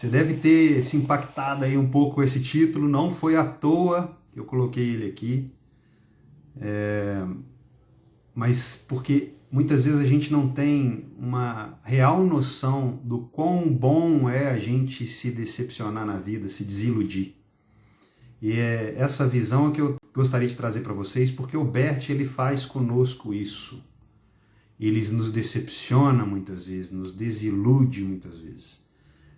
Você deve ter se impactado aí um pouco com esse título, não foi à toa que eu coloquei ele aqui, mas porque muitas vezes a gente não tem uma real noção do quão bom é a gente se decepcionar na vida, se desiludir. E é essa visão que eu gostaria de trazer para vocês, porque o Bert ele faz conosco isso. Ele nos decepciona muitas vezes, nos desilude muitas vezes.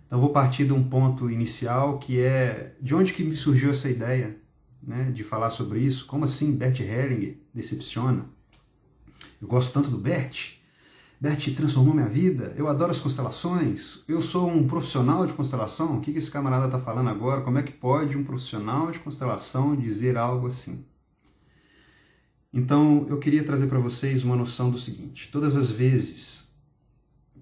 Então vou partir de um ponto inicial que é de onde que me surgiu essa ideia, né, de falar sobre isso. Como assim Bert Hellinger decepciona? Eu gosto tanto do Bert. Bert transformou minha vida, eu adoro as constelações, eu sou um profissional de constelação. O que esse camarada está falando agora? Como é que pode um profissional de constelação dizer algo assim? Então eu queria trazer para vocês uma noção do seguinte: todas as vezes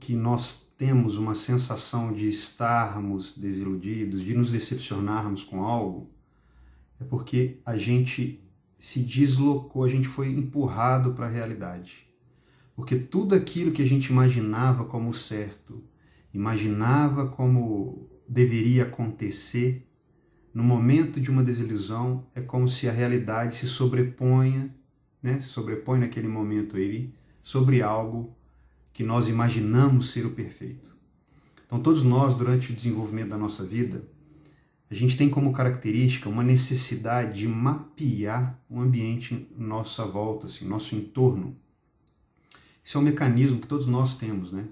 que nós temos uma sensação de estarmos desiludidos, de nos decepcionarmos com algo, é porque a gente se deslocou, a gente foi empurrado para a realidade. Porque tudo aquilo que a gente imaginava como certo, imaginava como deveria acontecer, no momento de uma desilusão, é como se a realidade se sobreponha, né? Se sobrepõe naquele momento aí, sobre algo que nós imaginamos ser o perfeito. Então todos nós, durante o desenvolvimento da nossa vida, a gente tem como característica uma necessidade de mapear o ambiente em nossa volta, assim, nosso entorno. Isso é um mecanismo que todos nós temos, né?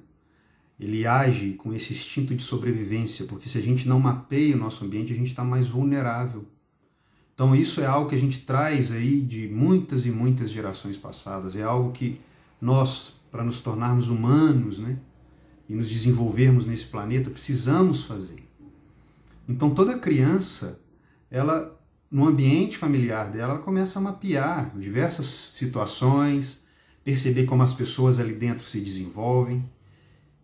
Ele age com esse instinto de sobrevivência, porque se a gente não mapeia o nosso ambiente, a gente está mais vulnerável. Então isso é algo que a gente traz aí de muitas e muitas gerações passadas, é algo que nós, para nos tornarmos humanos, né, e nos desenvolvermos nesse planeta, precisamos fazer. Então toda criança, ela, no ambiente familiar dela, ela começa a mapear diversas situações, perceber como as pessoas ali dentro se desenvolvem,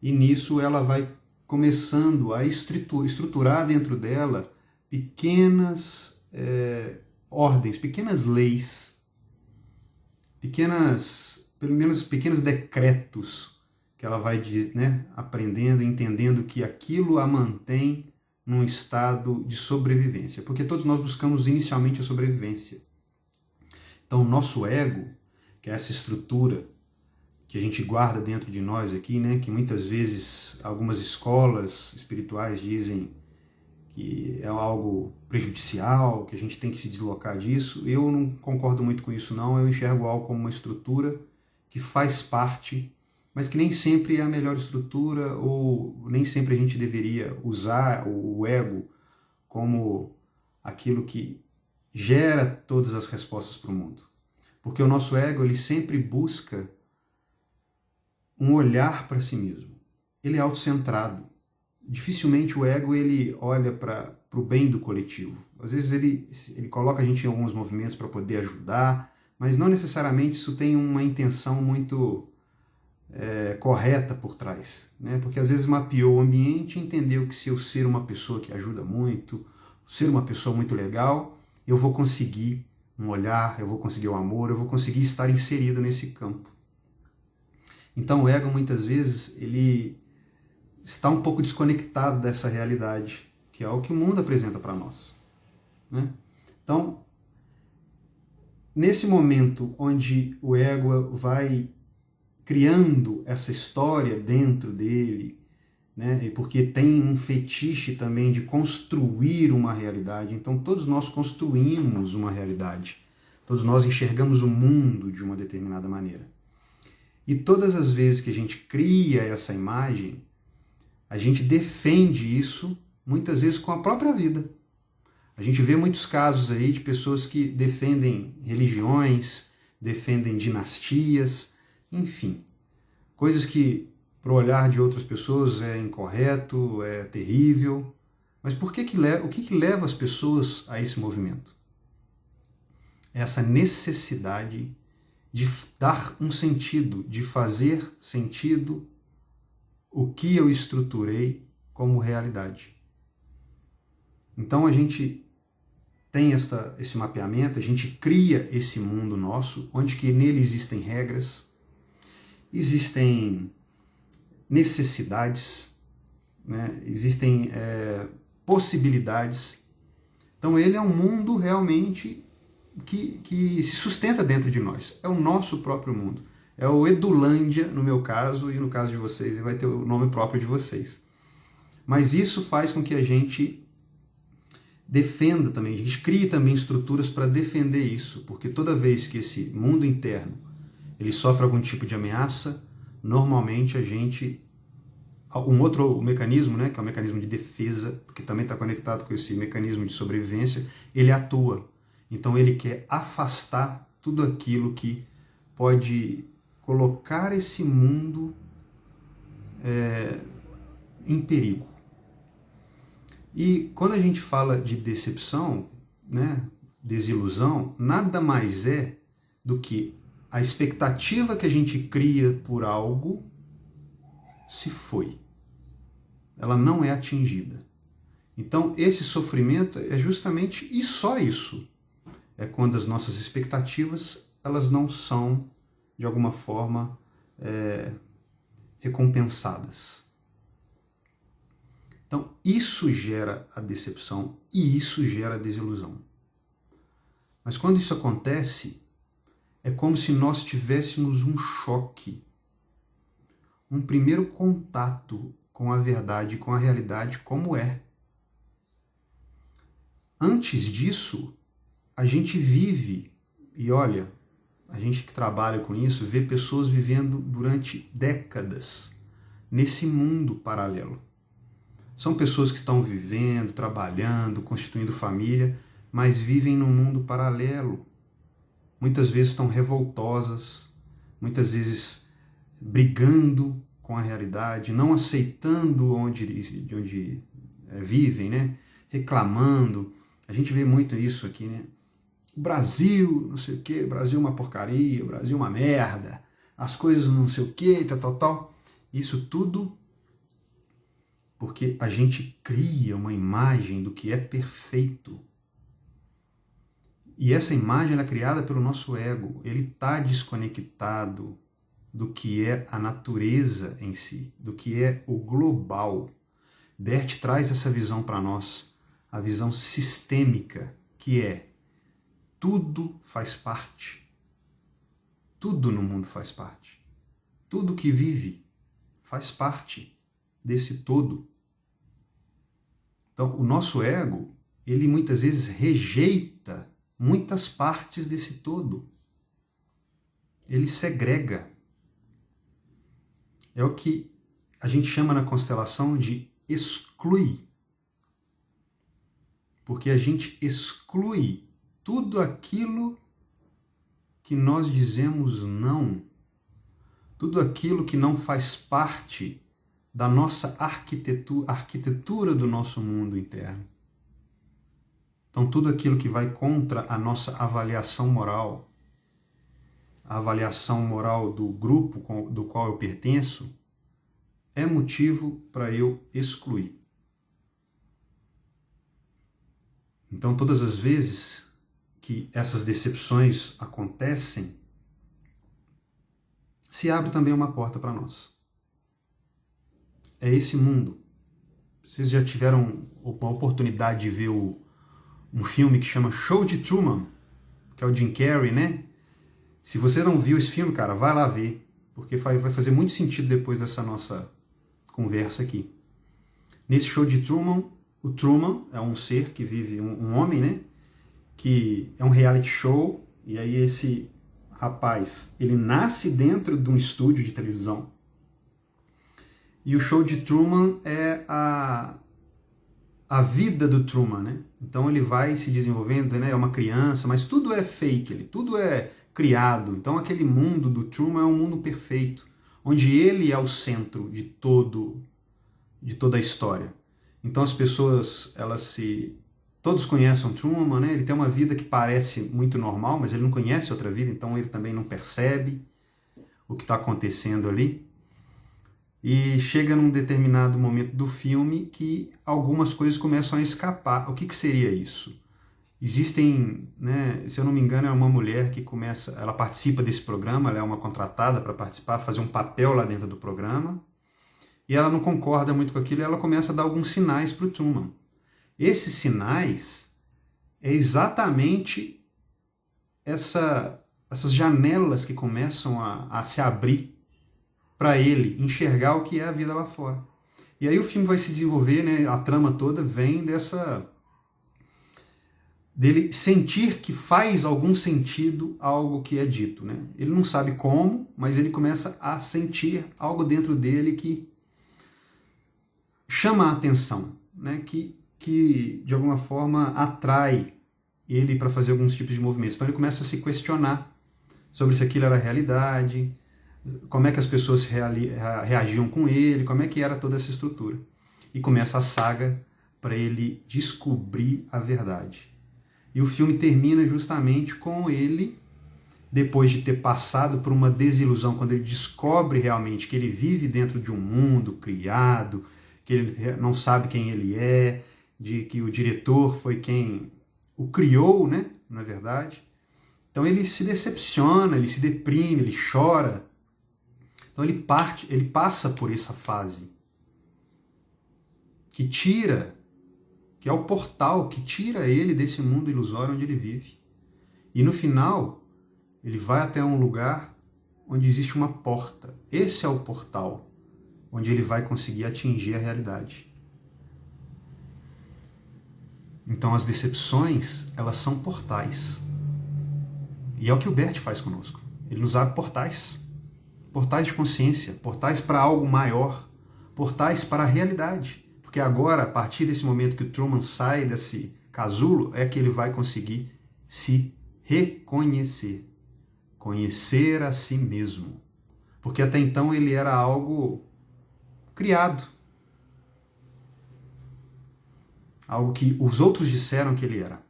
e nisso ela vai começando a estruturar dentro dela pequenas ordens, pequenas leis, pelo menos pequenos decretos que ela vai, né, aprendendo, entendendo que aquilo a mantém num estado de sobrevivência, porque todos nós buscamos inicialmente a sobrevivência. Então o nosso ego, que é essa estrutura que a gente guarda dentro de nós aqui, né, que muitas vezes algumas escolas espirituais dizem que é algo prejudicial, que a gente tem que se deslocar disso. Eu não concordo muito com isso não, eu enxergo algo como uma estrutura que faz parte, mas que nem sempre é a melhor estrutura, ou nem sempre a gente deveria usar o ego como aquilo que gera todas as respostas para o mundo. Porque o nosso ego, ele sempre busca um olhar para si mesmo. Ele é autocentrado. Dificilmente o ego ele olha para o bem do coletivo. Às vezes ele coloca a gente em alguns movimentos para poder ajudar, mas não necessariamente isso tem uma intenção muito correta por trás, né? Porque às vezes mapeou o ambiente e entendeu que se eu ser uma pessoa que ajuda muito, ser uma pessoa muito legal, eu vou conseguir um olhar, eu vou conseguir o amor, eu vou conseguir estar inserido nesse campo. Então o ego muitas vezes ele está um pouco desconectado dessa realidade, que é o que o mundo apresenta para nós, né? Então, nesse momento onde o ego vai criando essa história dentro dele, né? Porque tem um fetiche também de construir uma realidade. Então todos nós construímos uma realidade. Todos nós enxergamos o mundo de uma determinada maneira. E todas as vezes que a gente cria essa imagem, a gente defende isso, muitas vezes com a própria vida. A gente vê muitos casos aí de pessoas que defendem religiões, defendem dinastias, enfim, coisas que, para o olhar de outras pessoas, é incorreto, é terrível. Mas o que leva as pessoas a esse movimento? Essa necessidade de dar um sentido, de fazer sentido o que eu estruturei como realidade. Então a gente tem esse mapeamento, a gente cria esse mundo nosso, onde que nele existem regras, existem necessidades, né? Existem possibilidades. Então ele é um mundo realmente que se sustenta dentro de nós. É o nosso próprio mundo. É o Edulândia, no meu caso, e no caso de vocês, vai ter o nome próprio de vocês. Mas isso faz com que a gente defenda também, a gente crie também estruturas para defender isso, porque toda vez que esse mundo interno ele sofre algum tipo de ameaça, normalmente a gente... Um outro mecanismo, né, que é o mecanismo de defesa, porque também está conectado com esse mecanismo de sobrevivência, ele atua. Então ele quer afastar tudo aquilo que pode colocar esse mundo em perigo. E quando a gente fala de decepção, né, desilusão, nada mais é do que a expectativa que a gente cria por algo se foi. Ela não é atingida. Então, esse sofrimento é justamente e só isso. É quando as nossas expectativas elas não são, de alguma forma, recompensadas. Então, isso gera a decepção e isso gera a desilusão. Mas quando isso acontece, é como se nós tivéssemos um choque, um primeiro contato com a verdade, com a realidade como é. Antes disso, a gente vive, e olha, a gente que trabalha com isso, vê pessoas vivendo durante décadas nesse mundo paralelo. São pessoas que estão vivendo, trabalhando, constituindo família, mas vivem num mundo paralelo. Muitas vezes estão revoltosas, muitas vezes brigando com a realidade, não aceitando de onde vivem, né? Reclamando. A gente vê muito isso aqui, né? O Brasil, não sei o quê, o Brasil é uma porcaria, o Brasil é uma merda, as coisas não sei o quê, tal. Isso tudo porque a gente cria uma imagem do que é perfeito. E essa imagem é criada pelo nosso ego. Ele está desconectado do que é a natureza em si, do que é o global. Bert traz essa visão para nós, a visão sistêmica, que é tudo faz parte. Tudo no mundo faz parte. Tudo que vive faz parte desse todo. Então, o nosso ego, ele muitas vezes rejeita muitas partes desse todo. Ele segrega. É o que a gente chama na constelação de exclui. Porque a gente exclui tudo aquilo que nós dizemos não. Tudo aquilo que não faz parte da nossa arquitetura do nosso mundo interno. Então, tudo aquilo que vai contra a nossa avaliação moral, a avaliação moral do grupo do qual eu pertenço, é motivo para eu excluir. Então, todas as vezes que essas decepções acontecem, se abre também uma porta para nós. É esse mundo. Vocês já tiveram uma oportunidade de ver um filme que chama Show de Truman, que é o Jim Carrey, né? Se você não viu esse filme, cara, vai lá ver, porque vai fazer muito sentido depois dessa nossa conversa aqui. Nesse Show de Truman, o Truman é um ser que vive, um homem, né? Que é um reality show, e aí esse rapaz, ele nasce dentro de um estúdio de televisão. E o Show de Truman é a vida do Truman, né? Então ele vai se desenvolvendo, né? É uma criança, mas tudo é fake, tudo é criado. Então aquele mundo do Truman é um mundo perfeito, onde ele é o centro de toda a história. Então as pessoas, todos conhecem o Truman, né? Ele tem uma vida que parece muito normal, mas ele não conhece outra vida, então ele também não percebe o que está acontecendo ali. E chega num determinado momento do filme que algumas coisas começam a escapar. O que seria isso? Existem, né, se eu não me engano, é uma mulher que ela participa desse programa, ela é uma contratada para participar, fazer um papel lá dentro do programa. e ela não concorda muito com aquilo, e ela começa a dar alguns sinais para o Truman. Esses sinais é exatamente essas janelas que começam a se abrir para ele enxergar o que é a vida lá fora. E aí o filme vai se desenvolver, né, a trama toda vem dele sentir que faz algum sentido algo que é dito, né? Ele não sabe como, mas ele começa a sentir algo dentro dele que chama a atenção, né? Que de alguma forma atrai ele para fazer alguns tipos de movimentos. Então ele começa a se questionar sobre se aquilo era realidade, como é que as pessoas reagiam com ele, como é que era toda essa estrutura. E começa a saga para ele descobrir a verdade. E o filme termina justamente com ele, depois de ter passado por uma desilusão, quando ele descobre realmente que ele vive dentro de um mundo criado, que ele não sabe quem ele é, de que o diretor foi quem o criou, né, na verdade. Então ele se decepciona, ele se deprime, ele chora. Então ele passa por essa fase que é o portal que tira ele desse mundo ilusório onde ele vive. E no final, ele vai até um lugar onde existe uma porta. Esse é o portal onde ele vai conseguir atingir a realidade. Então as decepções, elas são portais. E é o que o Bert faz conosco. Ele nos abre portais. Portais de consciência, portais para algo maior, portais para a realidade. Porque agora, a partir desse momento que o Truman sai desse casulo, é que ele vai conseguir se reconhecer. Conhecer a si mesmo. Porque até então ele era algo criado. Algo que os outros disseram que ele era.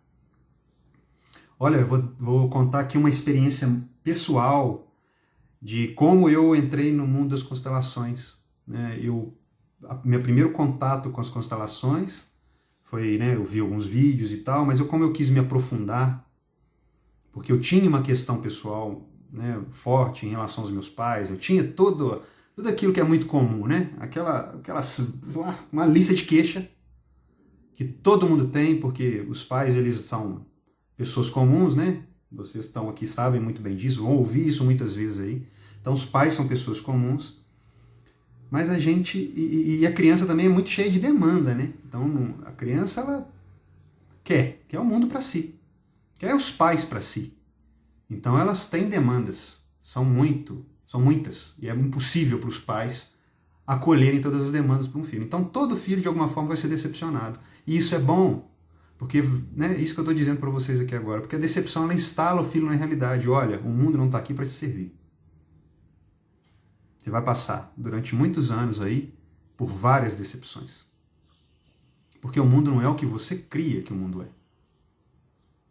Olha, eu vou contar aqui uma experiência pessoal de como eu entrei no mundo das constelações. Né? Meu primeiro contato com as constelações foi, né, eu vi alguns vídeos e tal, mas como eu quis me aprofundar, porque eu tinha uma questão pessoal, né, forte em relação aos meus pais, eu tinha tudo aquilo que é muito comum, né? Uma lista de queixa que todo mundo tem, porque os pais, eles são pessoas comuns, né? Vocês estão aqui, sabem muito bem disso, vão ouvir isso muitas vezes aí. Então, os pais são pessoas comuns, mas a gente... E a criança também é muito cheia de demanda, né? Então, a criança, ela quer o mundo para si, quer os pais para si. Então, elas têm demandas, são muitas, e é impossível para os pais acolherem todas as demandas para um filho. Então, todo filho, de alguma forma, vai ser decepcionado. E isso é bom, porque, né, isso que eu estou dizendo para vocês aqui agora, porque a decepção, ela instala o filho na realidade. Olha, o mundo não está aqui para te servir. Você vai passar, durante muitos anos aí, por várias decepções. Porque o mundo não é o que você cria que o mundo é.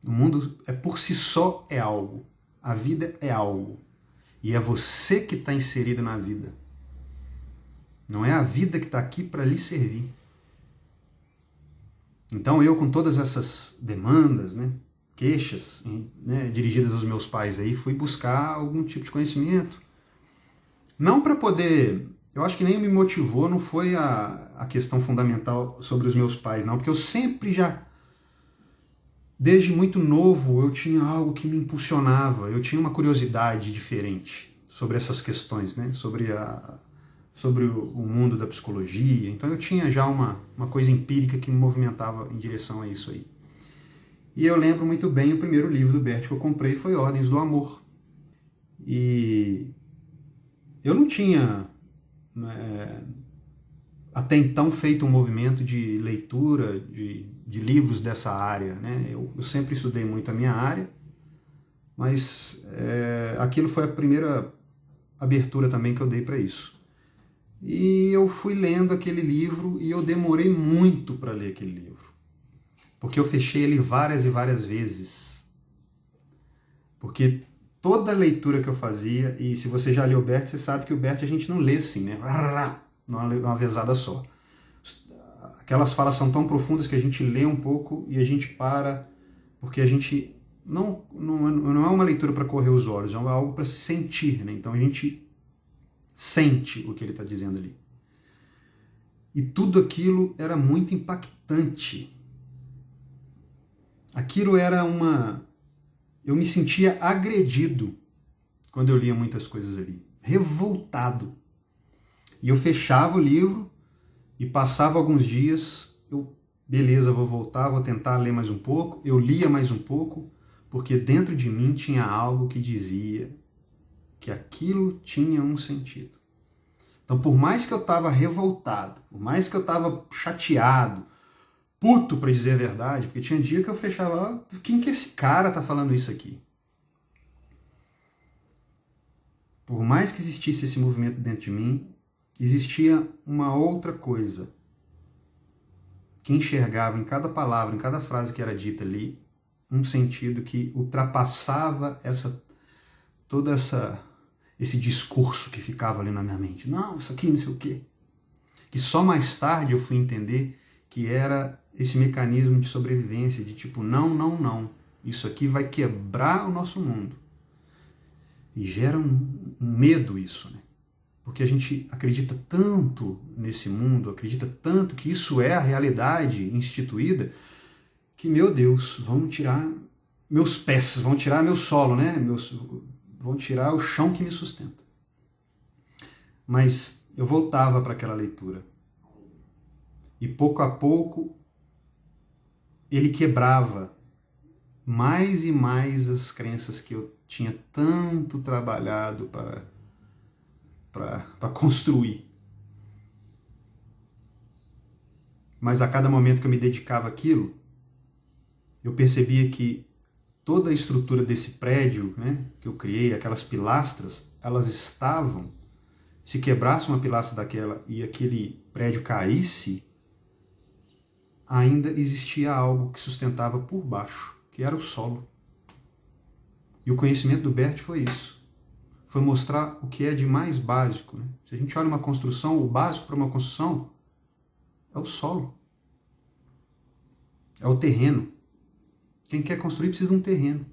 O mundo por si só é algo. A vida é algo. E é você que está inserido na vida. Não é a vida que está aqui para lhe servir. Então eu, com todas essas demandas, né, queixas, né, dirigidas aos meus pais aí, fui buscar algum tipo de conhecimento. Não para poder... Eu acho que nem me motivou, não foi a questão fundamental sobre os meus pais, não. Porque eu sempre desde muito novo, eu tinha algo que me impulsionava. Eu tinha uma curiosidade diferente sobre essas questões, né? Sobre o mundo da psicologia. Então eu tinha já uma coisa empírica que me movimentava em direção a isso aí. E eu lembro muito bem, o primeiro livro do Bert que eu comprei foi Ordens do Amor. E eu não tinha até então feito um movimento de leitura de livros dessa área, né? Eu sempre estudei muito a minha área, mas aquilo foi a primeira abertura também que eu dei para isso. E eu fui lendo aquele livro e eu demorei muito para ler aquele livro, porque eu fechei ele várias e várias vezes. Porque toda leitura que eu fazia, e se você já leu o Bert, você sabe que o Bert a gente não lê assim, né? Numa vezada só. Aquelas falas são tão profundas que a gente lê um pouco e a gente para, porque a gente não é uma leitura para correr os olhos, é algo para se sentir, né? Então a gente sente o que ele está dizendo ali. E tudo aquilo era muito impactante. Aquilo era uma... Eu me sentia agredido quando eu lia muitas coisas ali. Revoltado. E eu fechava o livro e passava alguns dias, beleza, vou voltar, vou tentar ler mais um pouco. Eu lia mais um pouco, porque dentro de mim tinha algo que dizia que aquilo tinha um sentido. Então, por mais que eu estava revoltado, por mais que eu estava chateado, puto, para dizer a verdade, porque tinha dia que eu fechava lá, quem que esse cara tá falando isso aqui? Por mais que existisse esse movimento dentro de mim, existia uma outra coisa que enxergava em cada palavra, em cada frase que era dita ali, um sentido que ultrapassava esse discurso que ficava ali na minha mente. Não, isso aqui, não sei o quê. Que só mais tarde eu fui entender que era esse mecanismo de sobrevivência, de tipo, não, não, não. Isso aqui vai quebrar o nosso mundo. E gera um medo isso, né? Porque a gente acredita tanto nesse mundo, acredita tanto que isso é a realidade instituída, que, meu Deus, vão tirar meus pés, vão tirar meu solo, né? Vão tirar o chão que me sustenta. Mas eu voltava para aquela leitura. E pouco a pouco ele quebrava mais e mais as crenças que eu tinha tanto trabalhado para construir. Mas a cada momento que eu me dedicava àquilo, eu percebia que toda a estrutura desse prédio, né, que eu criei, aquelas pilastras, elas estavam, se quebrasse uma pilastra daquela e aquele prédio caísse, ainda existia algo que sustentava por baixo, que era o solo. E o conhecimento do Bert foi isso. Foi mostrar o que é de mais básico, né? Se a gente olha uma construção, o básico para uma construção é o solo. É o terreno. Quem quer construir precisa de um terreno.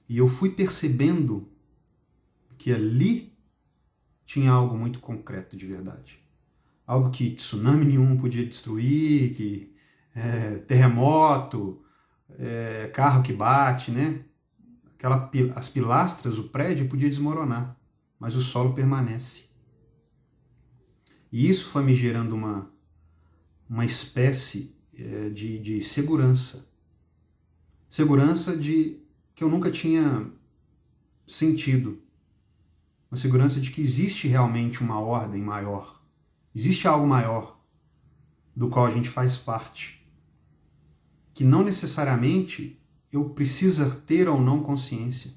E eu fui percebendo que ali tinha algo muito concreto de verdade. Algo que tsunami nenhum podia destruir, que terremoto, carro que bate, né? As pilastras, o prédio podia desmoronar, mas o solo permanece. E isso foi me gerando uma espécie de segurança. Segurança que eu nunca tinha sentido. Uma segurança de que existe realmente uma ordem maior. Existe algo maior do qual a gente faz parte. Que não necessariamente eu preciso ter ou não consciência.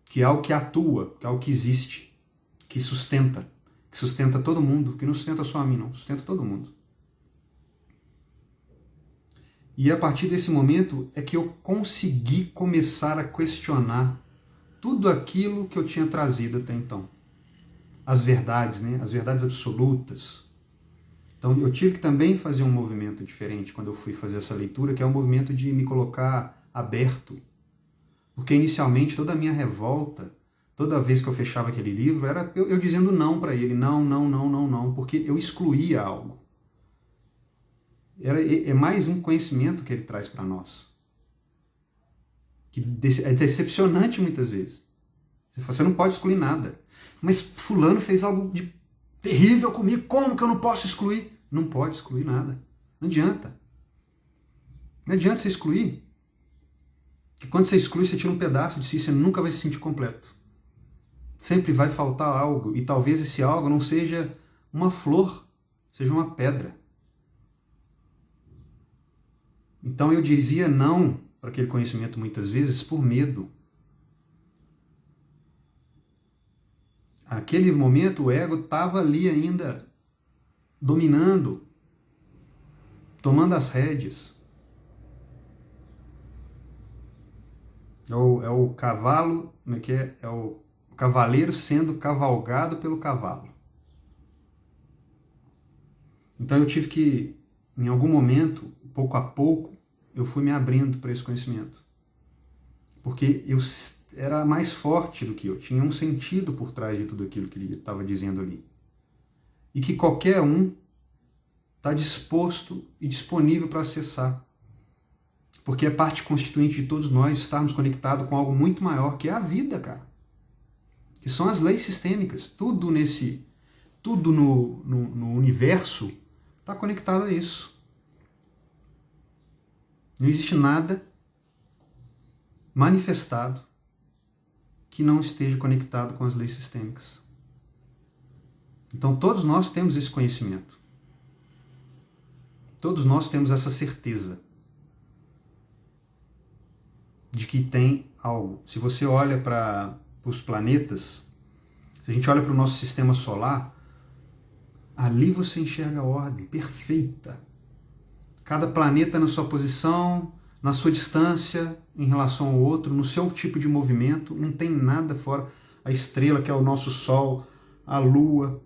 Que é algo que atua, que é algo que existe, que sustenta todo mundo, que não sustenta só a mim, não, sustenta todo mundo. E a partir desse momento é que eu consegui começar a questionar tudo aquilo que eu tinha trazido até então. As verdades, né? As verdades absolutas. Então eu tive que também fazer um movimento diferente quando eu fui fazer essa leitura, que é um movimento de me colocar aberto. Porque inicialmente toda a minha revolta, toda vez que eu fechava aquele livro, era eu dizendo não para ele, não, não, não, não, não, porque eu excluía algo. É mais um conhecimento que ele traz para nós. Que é decepcionante muitas vezes. Você não pode excluir nada. Mas fulano fez algo de terrível comigo, como que eu não posso excluir? Não pode excluir nada. Não adianta. Não adianta você excluir. Porque quando você exclui, você tira um pedaço de si, você nunca vai se sentir completo. Sempre vai faltar algo, e talvez esse algo não seja uma flor, seja uma pedra. Então eu dizia não para aquele conhecimento muitas vezes por medo. Naquele momento o ego estava ali ainda dominando, tomando as rédeas. É o cavalo, como é que é? É o cavaleiro sendo cavalgado pelo cavalo. Então eu tive que, em algum momento, pouco a pouco, eu fui me abrindo para esse conhecimento. Porque eu era mais forte do que eu, tinha um sentido por trás de tudo aquilo que ele estava dizendo ali. e que qualquer um está disposto e disponível para acessar. Porque é parte constituinte de todos nós estarmos conectados com algo muito maior, que é a vida, cara. Que são as leis sistêmicas. Tudo no universo está conectado a isso. Não existe nada manifestado que não esteja conectado com as leis sistêmicas. Então todos nós temos esse conhecimento. Todos nós temos essa certeza de que tem algo. Se você olha para os planetas, se a gente olha para o nosso sistema solar, ali você enxerga a ordem perfeita. Cada planeta na sua posição, na sua distância em relação ao outro, no seu tipo de movimento, não tem nada fora. A estrela, que é o nosso Sol, a Lua,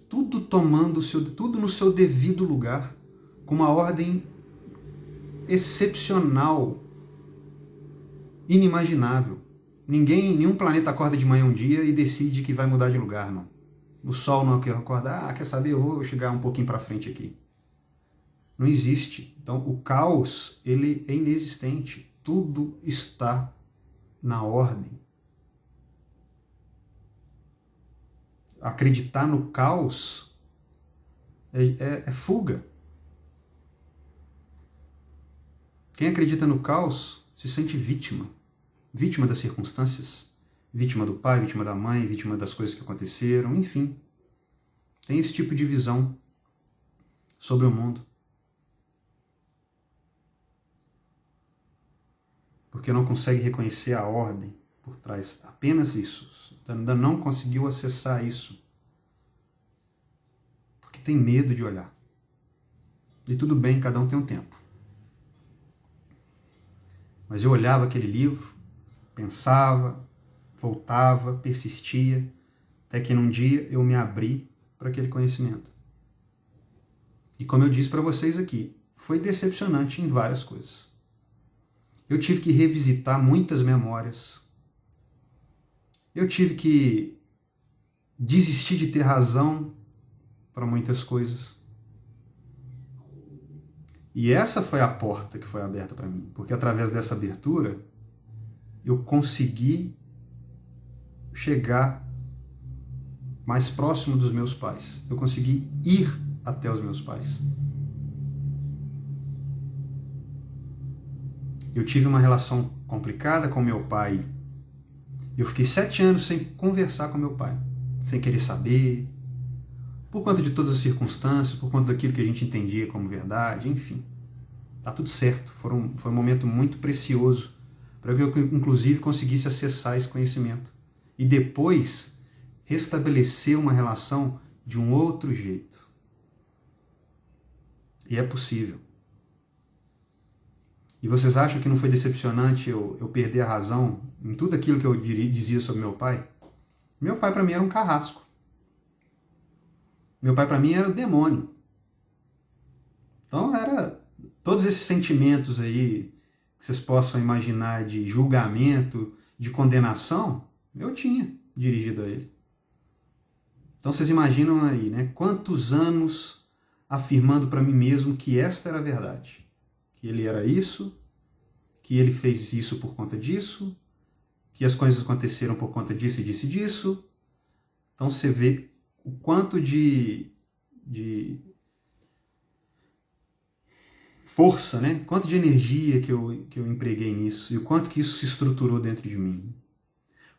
tudo tomando tudo no seu devido lugar, com uma ordem excepcional, inimaginável. Nenhum planeta acorda de manhã um dia e decide que vai mudar de lugar, não. O Sol não acorda, quer saber, eu vou chegar um pouquinho para frente aqui. Não existe. Então, o caos, ele é inexistente. Tudo está na ordem. Acreditar no caos é fuga. Quem acredita no caos se sente vítima. Vítima das circunstâncias. Vítima do pai, vítima da mãe, vítima das coisas que aconteceram, enfim. Tem esse tipo de visão sobre o mundo. Porque não consegue reconhecer a ordem por trás. Apenas isso. Ainda não conseguiu acessar isso. Porque tem medo de olhar. E tudo bem, cada um tem um tempo. Mas eu olhava aquele livro, pensava, voltava, persistia, até que num dia eu me abri para aquele conhecimento. E como eu disse para vocês aqui, foi decepcionante em várias coisas. Eu tive que revisitar muitas memórias. Eu tive que desistir de ter razão para muitas coisas. E essa foi a porta que foi aberta para mim, porque através dessa abertura eu consegui chegar mais próximo dos meus pais. Eu consegui ir até os meus pais. Eu tive uma relação complicada com meu pai. Eu fiquei 7 anos sem conversar com meu pai, sem querer saber, por conta de todas as circunstâncias, por conta daquilo que a gente entendia como verdade, enfim. Tá tudo certo. Foi um momento muito precioso para que eu, inclusive, conseguisse acessar esse conhecimento. E depois restabelecer uma relação de um outro jeito. E é possível. E vocês acham que não foi decepcionante eu perder a razão em tudo aquilo que eu dizia sobre meu pai? Meu pai para mim era um carrasco. Meu pai para mim era o demônio. Então era todos esses sentimentos aí que vocês possam imaginar de julgamento, de condenação, eu tinha dirigido a ele. Então vocês imaginam aí, né? Quantos anos afirmando para mim mesmo que esta era a verdade. Que ele era isso, que ele fez isso por conta disso, que as coisas aconteceram por conta disso e disso e disso. Então você vê o quanto de força, né? Quanto de energia que eu empreguei nisso e o quanto que isso se estruturou dentro de mim.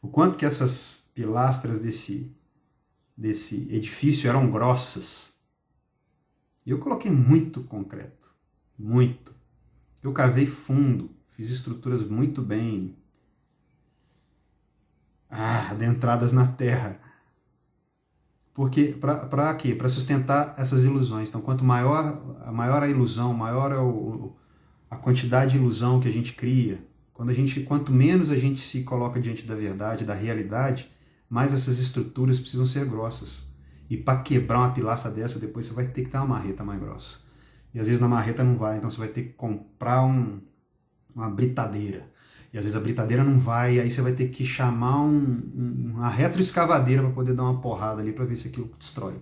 O quanto que essas pilastras desse edifício eram grossas. E eu coloquei muito concreto, muito. Eu cavei fundo, fiz estruturas muito bem adentradas na terra. Porque, para quê? Para sustentar essas ilusões. Então, quanto maior a ilusão, maior a quantidade de ilusão que a gente cria, quanto menos a gente se coloca diante da verdade, da realidade, mais essas estruturas precisam ser grossas. E para quebrar uma pilastra dessa, depois você vai ter que ter uma marreta mais grossa. E às vezes na marreta não vai, então você vai ter que comprar uma britadeira. E às vezes a britadeira não vai, e aí você vai ter que chamar uma retroescavadeira para poder dar uma porrada ali para ver se aquilo destrói.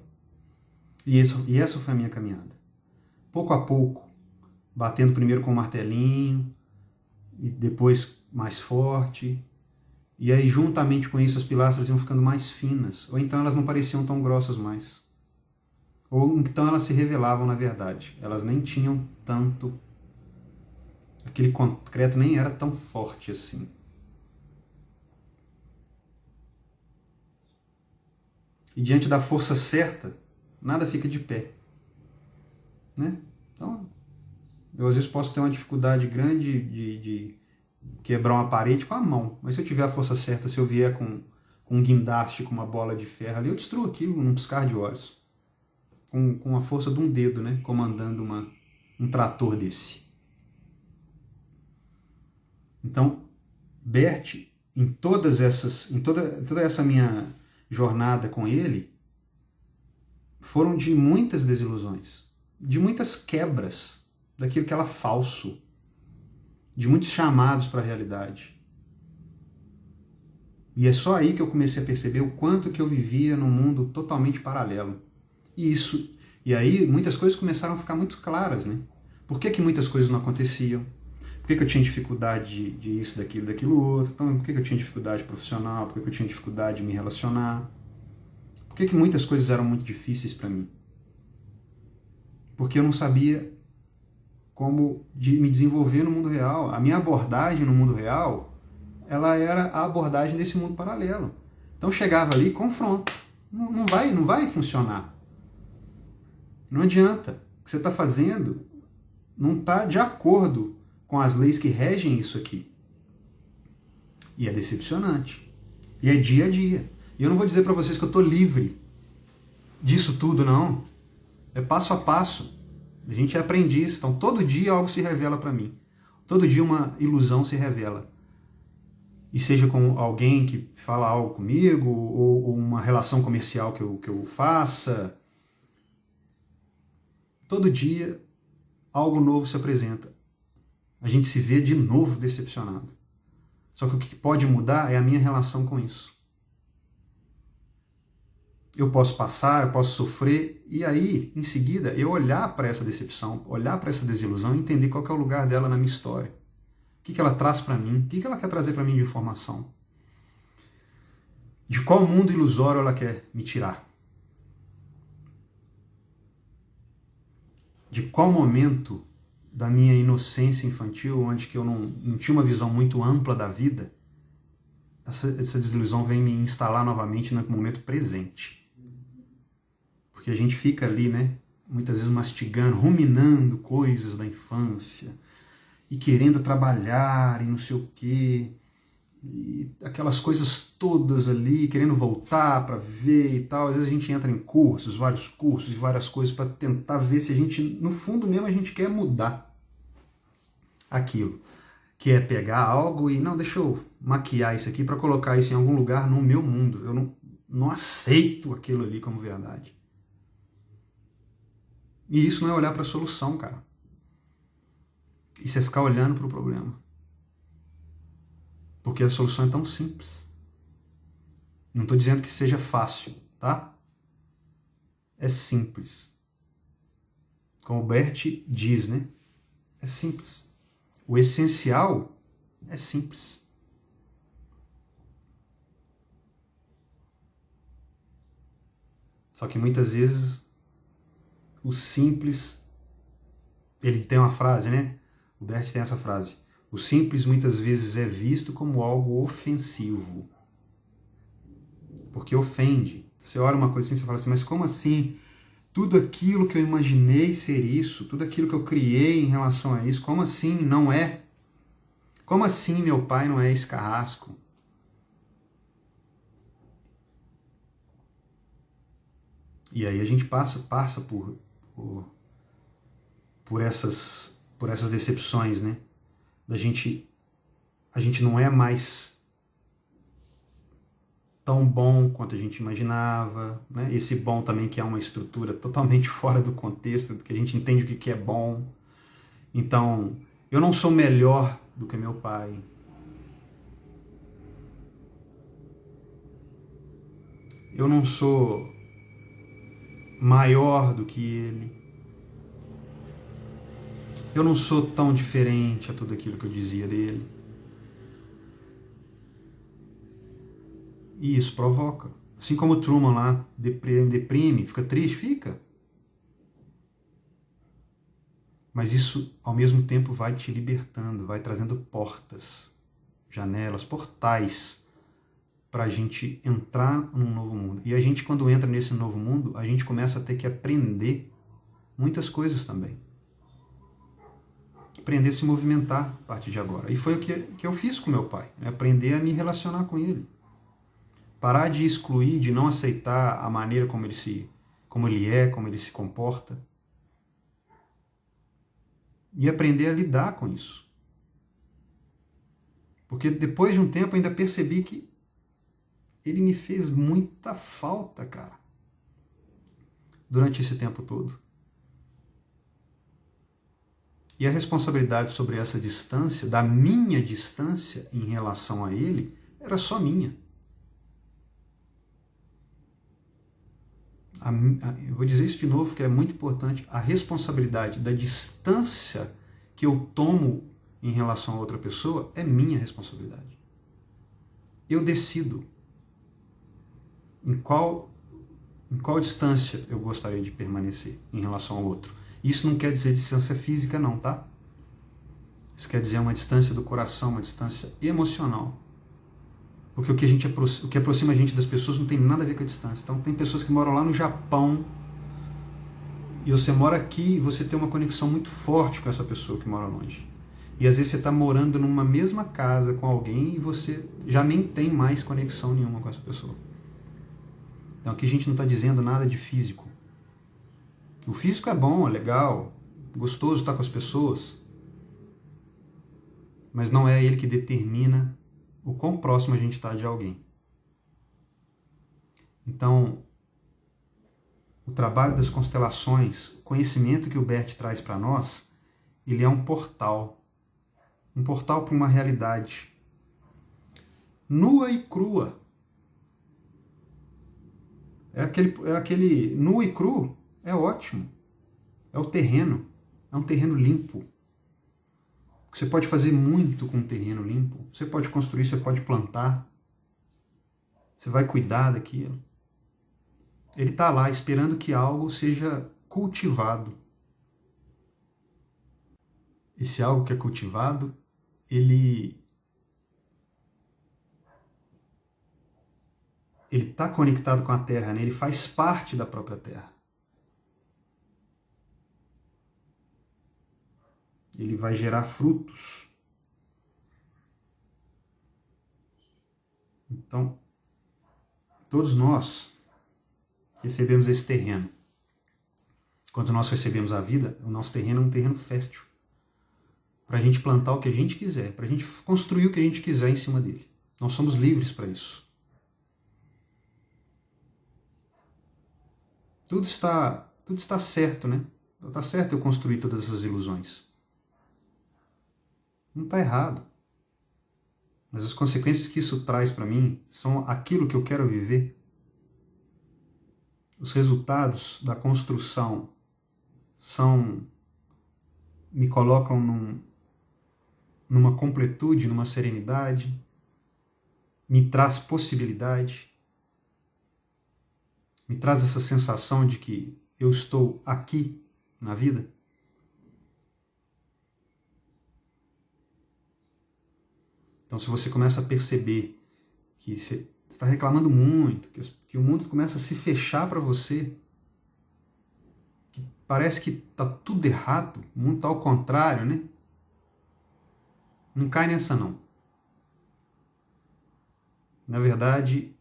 E essa foi a minha caminhada. Pouco a pouco, batendo primeiro com o martelinho, e depois mais forte. E aí, juntamente com isso, as pilastras iam ficando mais finas. Ou então elas não pareciam tão grossas mais. Ou então elas se revelavam na verdade. Elas nem tinham tanto... Aquele concreto nem era tão forte assim. E diante da força certa, nada fica de pé. Né? Então, eu às vezes posso ter uma dificuldade grande de quebrar uma parede com a mão. Mas se eu tiver a força certa, se eu vier com um guindaste, com uma bola de ferro ali, eu destruo aquilo num piscar de olhos. Com a força de um dedo, né? Comandando um trator desse. Então, Bert, em toda essa minha jornada com ele, foram de muitas desilusões, de muitas quebras daquilo que era falso, de muitos chamados para a realidade. E é só aí que eu comecei a perceber o quanto que eu vivia num mundo totalmente paralelo. E aí muitas coisas começaram a ficar muito claras, né? Por que muitas coisas não aconteciam? Por que eu tinha dificuldade de isso, daquilo outro? Então, por que eu tinha dificuldade profissional? Por que eu tinha dificuldade de me relacionar? Por que muitas coisas eram muito difíceis para mim? Porque eu não sabia como me desenvolver no mundo real. A minha abordagem no mundo real, ela era a abordagem desse mundo paralelo. Então chegava ali, confronto. Não vai funcionar. Não adianta. O que você está fazendo não está de acordo com as leis que regem isso aqui. E é decepcionante. E é dia a dia. E eu não vou dizer para vocês que eu estou livre disso tudo, não. É passo a passo. A gente é aprendiz. Então todo dia algo se revela para mim. Todo dia uma ilusão se revela. E seja com alguém que fala algo comigo, ou uma relação comercial que eu faça. Todo dia algo novo se apresenta. A gente se vê de novo decepcionado. Só que o que pode mudar é a minha relação com isso. Eu posso passar, eu posso sofrer, e aí, em seguida, eu olhar para essa decepção, olhar para essa desilusão e entender qual que é o lugar dela na minha história. O que ela traz para mim? O que ela quer trazer para mim de informação? De qual mundo ilusório ela quer me tirar? De qual momento da minha inocência infantil, onde que eu não tinha uma visão muito ampla da vida, essa desilusão vem me instalar novamente no momento presente. Porque a gente fica ali, né, muitas vezes mastigando, ruminando coisas da infância, e querendo trabalhar e não sei o quê, e aquelas coisas todas ali, querendo voltar para ver e tal. Às vezes a gente entra em vários cursos e várias coisas para tentar ver se a gente, no fundo mesmo, a gente quer mudar aquilo. Que é pegar algo e, não, deixa eu maquiar isso aqui para colocar isso em algum lugar no meu mundo. Eu não aceito aquilo ali como verdade. E isso não é olhar para a solução, cara. Isso é ficar olhando para o problema. Porque a solução é tão simples. Não estou dizendo que seja fácil, tá? É simples. Como o Bert diz, né? É simples. O essencial é simples. Só que muitas vezes o simples... Ele tem uma frase, né? O Bert tem essa frase. O simples muitas vezes é visto como algo ofensivo. Porque ofende. Você olha uma coisa assim e você fala assim, mas como assim? Tudo aquilo que eu imaginei ser isso, tudo aquilo que eu criei em relação a isso, como assim não é? Como assim meu pai não é esse carrasco? E aí a gente passa por essas decepções, né? A gente não é mais tão bom quanto a gente imaginava, né? Esse bom também que é uma estrutura totalmente fora do contexto, que a gente entende o que é bom. Então, eu não sou melhor do que meu pai. Eu não sou maior do que ele. Eu não sou tão diferente a tudo aquilo que eu dizia dele. E isso provoca. Assim como o Truman lá deprime, fica triste, fica. Mas isso, ao mesmo tempo, vai te libertando, vai trazendo portas, janelas, portais para a gente entrar num novo mundo. E a gente, quando entra nesse novo mundo, a gente começa a ter que aprender muitas coisas também. Aprender a se movimentar a partir de agora. E foi o que eu fiz com meu pai, né? Aprender a me relacionar com ele. Parar de excluir, de não aceitar a maneira como ele é, como ele se comporta. E aprender a lidar com isso. Porque depois de um tempo ainda percebi que ele me fez muita falta, cara. Durante esse tempo todo. E a responsabilidade sobre essa distância, da minha distância em relação a ele, era só minha. Eu vou dizer isso de novo, que é muito importante. A responsabilidade da distância que eu tomo em relação a outra pessoa é minha responsabilidade. Eu decido em qual distância eu gostaria de permanecer em relação ao outro. Isso não quer dizer distância física não, tá? Isso quer dizer uma distância do coração, uma distância emocional. Porque o que aproxima a gente das pessoas não tem nada a ver com a distância. Então tem pessoas que moram lá no Japão e você mora aqui e você tem uma conexão muito forte com essa pessoa que mora longe. E às vezes você está morando numa mesma casa com alguém e você já nem tem mais conexão nenhuma com essa pessoa. Então aqui a gente não está dizendo nada de físico. O físico é bom, é legal, gostoso estar com as pessoas, mas não é ele que determina o quão próximo a gente está de alguém. Então, o trabalho das constelações, o conhecimento que o Bert traz para nós, ele é um portal para uma realidade nua e crua. É aquele nu e cru, é ótimo. É o terreno, é um terreno limpo. Você pode fazer muito com um terreno limpo. Você pode construir, você pode plantar. Você vai cuidar daquilo. Ele está lá esperando que algo seja cultivado. Esse algo que é cultivado, ele está conectado com a terra, né? Ele faz parte da própria terra. Ele vai gerar frutos. Então, todos nós recebemos esse terreno. Quando nós recebemos a vida, o nosso terreno é um terreno fértil. Para a gente plantar o que a gente quiser, para a gente construir o que a gente quiser em cima dele. Nós somos livres para isso. Tudo está certo, né? Está certo eu construir todas essas ilusões. Não está errado. Mas as consequências que isso traz para mim são aquilo que eu quero viver. Os resultados da construção me colocam numa completude, numa serenidade, me traz possibilidade, me traz essa sensação de que eu estou aqui na vida. Então, se você começa a perceber que você está reclamando muito, que o mundo começa a se fechar para você, que parece que está tudo errado, o mundo está ao contrário, né? Não cai nessa, não. Na verdade,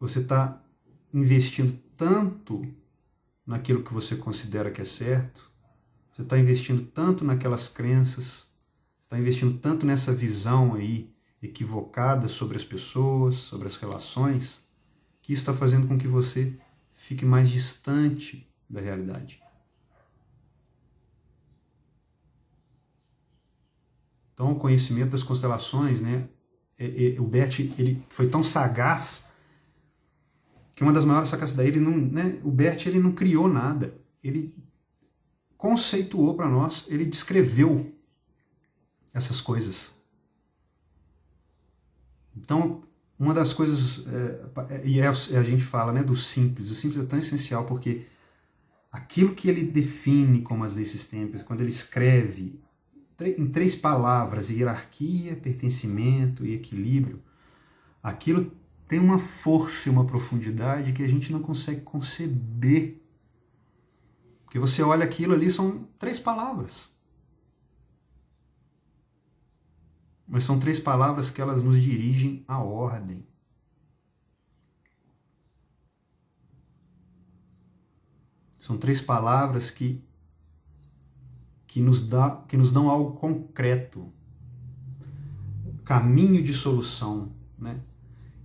você está investindo tanto naquilo que você considera que é certo, você está investindo tanto naquelas crenças, está investindo tanto nessa visão aí equivocada sobre as pessoas, sobre as relações, que isso está fazendo com que você fique mais distante da realidade. Então, o conhecimento das constelações, né? O Bert, ele foi tão sagaz que uma das maiores sacas daí, o Bert ele não criou nada, ele conceituou para nós, ele descreveu essas coisas. Então, uma das coisas, a gente fala, né, do simples. O simples é tão essencial porque aquilo que ele define como as leis sistêmicas, quando ele escreve em 3 palavras, hierarquia, pertencimento e equilíbrio, aquilo tem uma força e uma profundidade que a gente não consegue conceber. Porque você olha aquilo ali, são 3 palavras. Mas são 3 palavras que elas nos dirigem à ordem. São 3 palavras que nos dão algo concreto. Caminho de solução, né?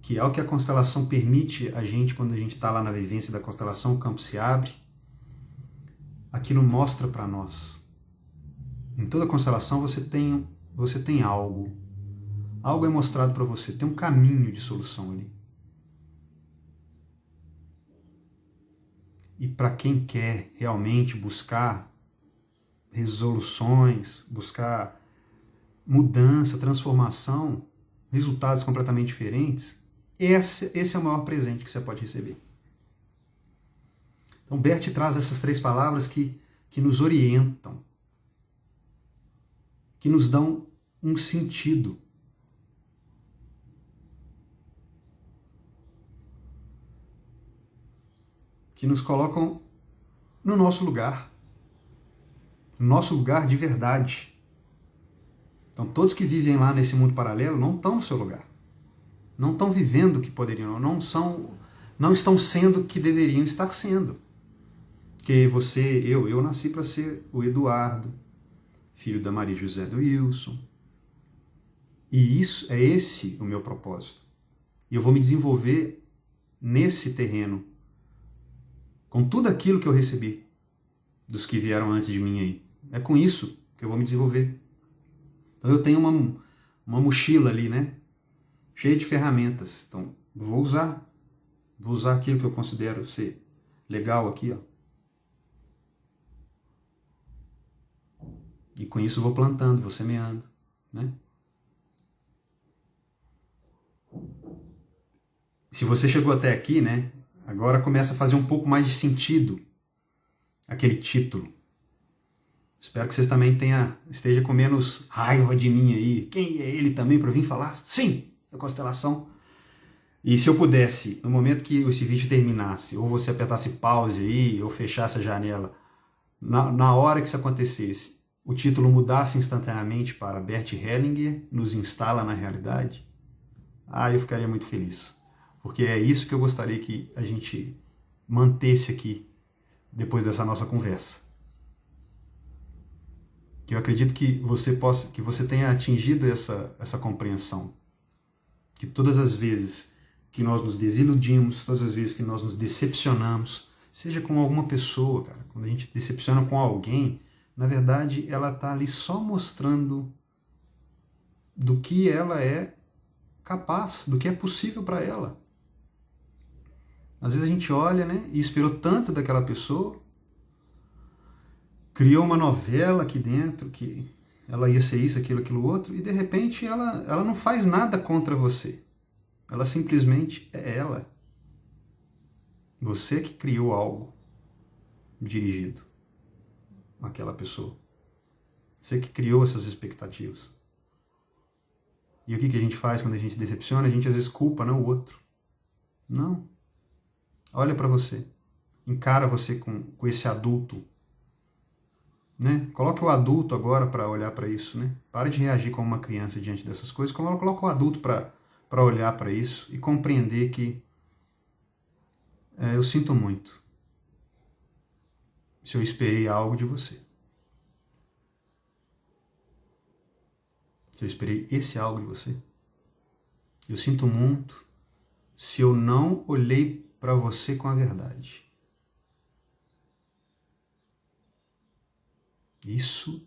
Que é o que a constelação permite a gente quando a gente está lá na vivência da constelação, o campo se abre. Aquilo mostra para nós. Em toda constelação você tem algo. Algo é mostrado para você. Tem um caminho de solução ali. E para quem quer realmente buscar resoluções, buscar mudança, transformação, resultados completamente diferentes, esse é o maior presente que você pode receber. Então, Bert traz essas 3 palavras que nos orientam, que nos dão um sentido. Que nos colocam no nosso lugar de verdade. Então, todos que vivem lá nesse mundo paralelo não estão no seu lugar. Não estão vivendo o que poderiam, não estão sendo o que deveriam estar sendo. Porque eu nasci para ser o Eduardo, filho da Maria José do Wilson. E esse o meu propósito. E eu vou me desenvolver nesse terreno, com tudo aquilo que eu recebi dos que vieram antes de mim aí. É com isso que eu vou me desenvolver. Então eu tenho uma mochila ali, né? Cheia de ferramentas. Então vou usar aquilo que eu considero ser legal aqui, ó. E com isso vou plantando, vou semeando, né? Se você chegou até aqui, né? Agora começa a fazer um pouco mais de sentido aquele título. Espero que vocês também esteja com menos raiva de mim aí. Quem é ele também para vir falar? Sim, da constelação. E se eu pudesse, no momento que esse vídeo terminasse, ou você apertasse pause aí, ou fechasse a janela, na hora que isso acontecesse, o título mudasse instantaneamente para Bert Hellinger nos instala na realidade, eu ficaria muito feliz. Porque é isso que eu gostaria que a gente mantesse aqui depois dessa nossa conversa. Que eu acredito que você tenha atingido essa compreensão. Que todas as vezes que nós nos desiludimos, todas as vezes que nós nos decepcionamos, seja com alguma pessoa, cara, quando a gente decepciona com alguém, na verdade ela está ali só mostrando do que ela é capaz, do que é possível para ela. Às vezes a gente olha, né, e esperou tanto daquela pessoa, criou uma novela aqui dentro, que ela ia ser isso, aquilo outro, e de repente ela não faz nada contra você. Ela simplesmente é ela. Você que criou algo dirigido àquela pessoa. Você que criou essas expectativas. E o que a gente faz quando a gente decepciona? A gente às vezes culpa, não, o outro. Não. Olha para você. Encara você com esse adulto. Né? Coloque o adulto agora para olhar para isso. Né? Pare de reagir como uma criança diante dessas coisas. Coloque o adulto para olhar para isso e compreender que eu sinto muito se eu esperei algo de você. Se eu esperei esse algo de você. Eu sinto muito se eu não olhei para você com a verdade. Isso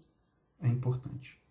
é importante.